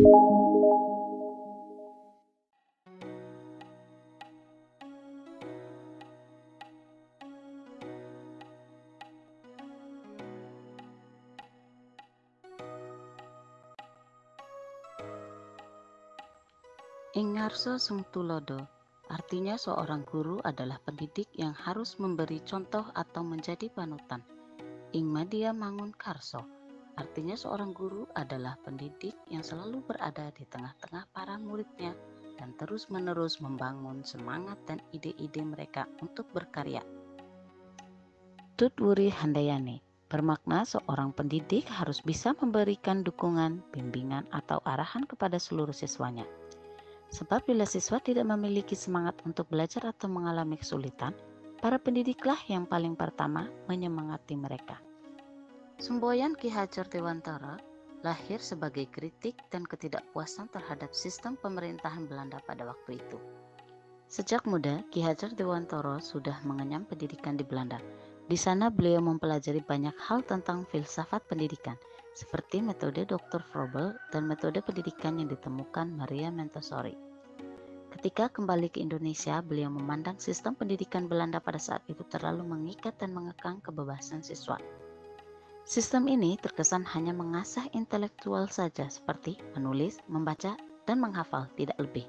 Ing ngarsa sung tulodo, artinya seorang guru adalah pendidik yang harus memberi contoh atau menjadi panutan. Ing madya mangun karso, artinya seorang guru adalah pendidik yang selalu berada di tengah-tengah para muridnya dan terus-menerus membangun semangat dan ide-ide mereka untuk berkarya. Tut Wuri Handayani bermakna seorang pendidik harus bisa memberikan dukungan, bimbingan, atau arahan kepada seluruh siswanya. Sebab bila siswa tidak memiliki semangat untuk belajar atau mengalami kesulitan, para pendidiklah yang paling pertama menyemangati mereka. Semboyan Ki Hajar Dewantara lahir sebagai kritik dan ketidakpuasan terhadap sistem pemerintahan Belanda pada waktu itu. Sejak muda, Ki Hajar Dewantara sudah mengenyam pendidikan di Belanda. Di sana beliau mempelajari banyak hal tentang filsafat pendidikan, seperti metode Dr. Froebel dan metode pendidikan yang ditemukan Maria Montessori. Ketika kembali ke Indonesia, beliau memandang sistem pendidikan Belanda pada saat itu terlalu mengikat dan mengekang kebebasan siswa. Sistem ini terkesan hanya mengasah intelektual saja, seperti menulis, membaca, dan menghafal, tidak lebih.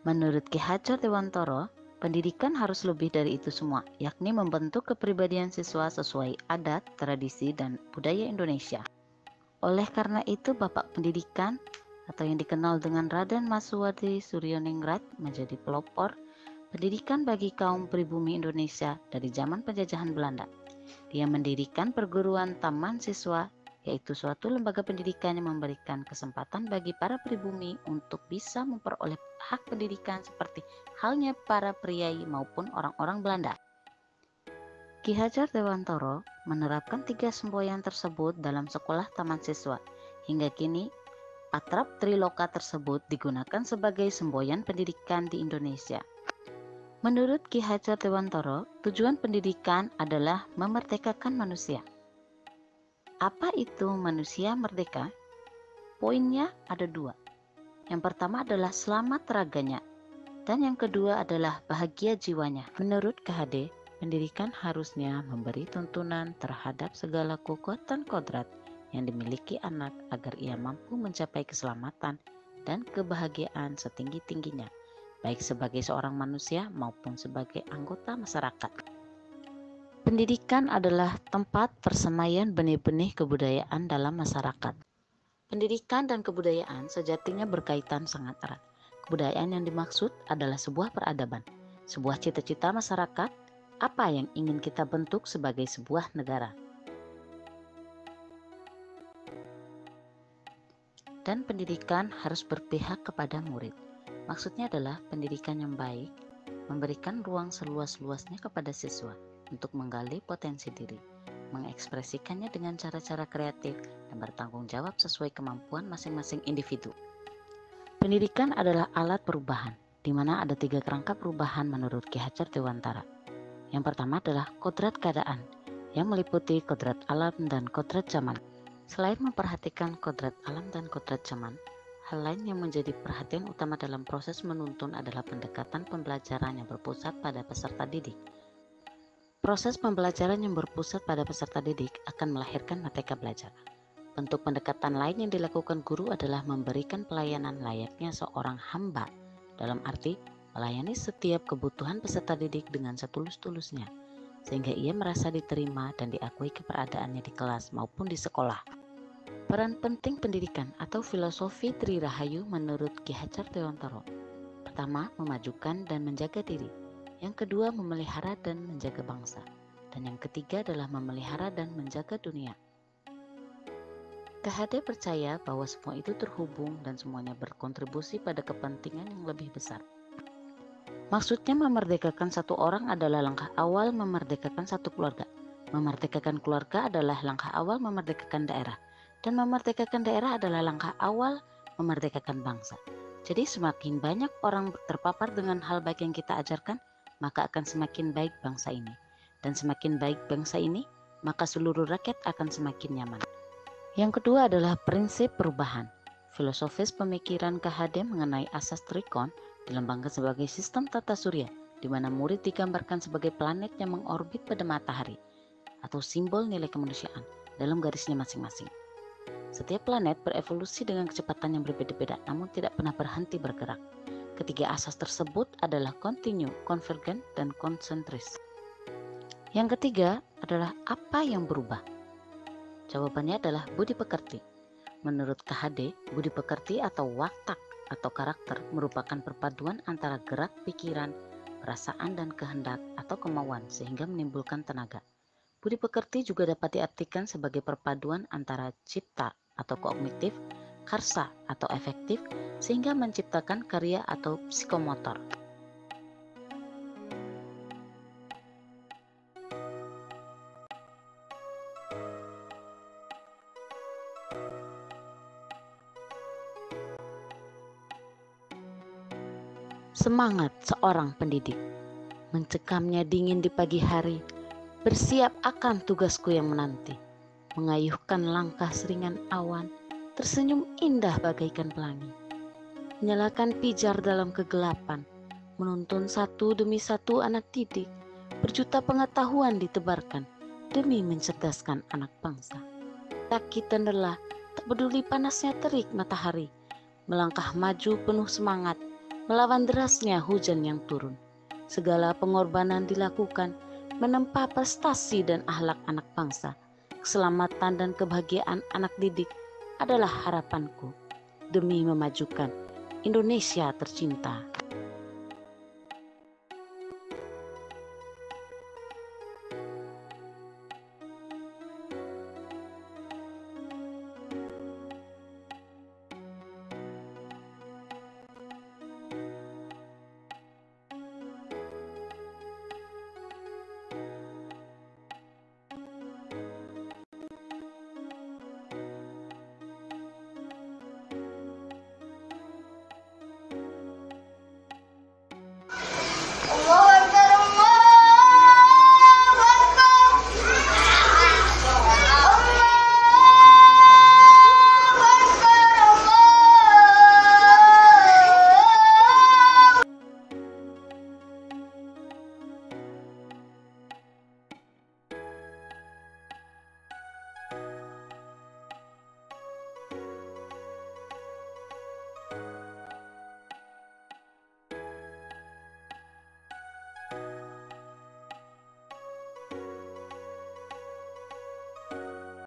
Menurut Ki Hajar Dewantara, pendidikan harus lebih dari itu semua, yakni membentuk kepribadian siswa sesuai adat, tradisi, dan budaya Indonesia. Oleh karena itu, Bapak Pendidikan atau yang dikenal dengan Raden Masuwadi Suryoningrat menjadi pelopor pendidikan bagi kaum pribumi Indonesia dari zaman penjajahan Belanda. Dia mendirikan perguruan taman siswa, yaitu suatu lembaga pendidikan yang memberikan kesempatan bagi para pribumi untuk bisa memperoleh hak pendidikan seperti halnya para priai maupun orang-orang Belanda. Ki Hajar Dewantara menerapkan 3 semboyan tersebut dalam sekolah taman siswa. Hingga kini, atrap Triloka tersebut digunakan sebagai semboyan pendidikan di Indonesia. Menurut Ki Hajar Dewantara, tujuan pendidikan adalah memerdekakan manusia. Apa itu manusia merdeka? Poinnya ada 2. Yang pertama adalah selamat raganya, dan yang kedua adalah bahagia jiwanya. Menurut KHD, pendidikan harusnya memberi tuntunan terhadap segala kekuatan kodrat yang dimiliki anak agar ia mampu mencapai keselamatan dan kebahagiaan setinggi-tingginya, baik sebagai seorang manusia maupun sebagai anggota masyarakat. Pendidikan adalah tempat persemaian benih-benih kebudayaan dalam masyarakat. Pendidikan dan kebudayaan sejatinya berkaitan sangat erat. Kebudayaan yang dimaksud adalah sebuah peradaban, sebuah cita-cita masyarakat, apa yang ingin kita bentuk sebagai sebuah negara. Dan pendidikan harus berpihak kepada murid. Maksudnya adalah pendidikan yang baik, memberikan ruang seluas-luasnya kepada siswa untuk menggali potensi diri, mengekspresikannya dengan cara-cara kreatif dan bertanggung jawab sesuai kemampuan masing-masing individu. Pendidikan adalah alat perubahan, di mana ada 3 kerangka perubahan menurut Ki Hajar Dewantara. Yang pertama adalah kodrat keadaan, yang meliputi kodrat alam dan kodrat zaman. Selain memperhatikan kodrat alam dan kodrat zaman, hal lain yang menjadi perhatian utama dalam proses menuntun adalah pendekatan pembelajaran yang berpusat pada peserta didik. Proses pembelajaran yang berpusat pada peserta didik akan melahirkan merdeka belajar. Bentuk pendekatan lain yang dilakukan guru adalah memberikan pelayanan layaknya seorang hamba, dalam arti melayani setiap kebutuhan peserta didik dengan setulus-tulusnya, sehingga ia merasa diterima dan diakui keberadaannya di kelas maupun di sekolah. Peran penting pendidikan atau filosofi Tri Rahayu menurut Ki Hajar Dewantara. Pertama, memajukan dan menjaga diri. Yang kedua, memelihara dan menjaga bangsa. Dan yang ketiga adalah memelihara dan menjaga dunia. KHD percaya bahwa semua itu terhubung dan semuanya berkontribusi pada kepentingan yang lebih besar. Maksudnya memerdekakan satu orang adalah langkah awal memerdekakan satu keluarga. Memerdekakan keluarga adalah langkah awal memerdekakan daerah. Dan memerdekakan daerah adalah langkah awal memerdekakan bangsa. Jadi semakin banyak orang terpapar dengan hal baik yang kita ajarkan, maka akan semakin baik bangsa ini. Dan semakin baik bangsa ini, maka seluruh rakyat akan semakin nyaman. Yang kedua adalah prinsip perubahan, Filosofis pemikiran KHD mengenai asas trikon dilambangkan sebagai sistem tata surya, di mana murid digambarkan sebagai planet yang mengorbit pada matahari, atau simbol nilai kemanusiaan dalam garisnya masing-masing. Setiap planet berevolusi dengan kecepatan yang berbeda-beda, namun tidak pernah berhenti bergerak. Ketiga asas tersebut adalah kontinu, konvergen, dan konsentris. Yang ketiga adalah apa yang berubah? Jawabannya adalah budi pekerti. Menurut KHD, budi pekerti atau watak atau karakter merupakan perpaduan antara gerak pikiran, perasaan, dan kehendak atau kemauan sehingga menimbulkan tenaga. Budi pekerti juga dapat diartikan sebagai perpaduan antara cipta atau kognitif, karsa atau efektif sehingga menciptakan karya atau psikomotor. Semangat seorang pendidik. Mencekamnya dingin di pagi hari, bersiap akan tugasku yang menanti. Mengayuhkan langkah seringan awan, tersenyum indah bagaikan pelangi. Menyalakan pijar dalam kegelapan, menuntun satu demi satu anak didik. Berjuta pengetahuan ditebarkan demi mencerdaskan anak bangsa. Tak kita lelah, tak peduli panasnya terik matahari. Melangkah maju penuh semangat, melawan derasnya hujan yang turun. Segala pengorbanan dilakukan, menempa prestasi dan akhlak anak bangsa. Keselamatan dan kebahagiaan anak didik adalah harapanku demi memajukan Indonesia tercinta.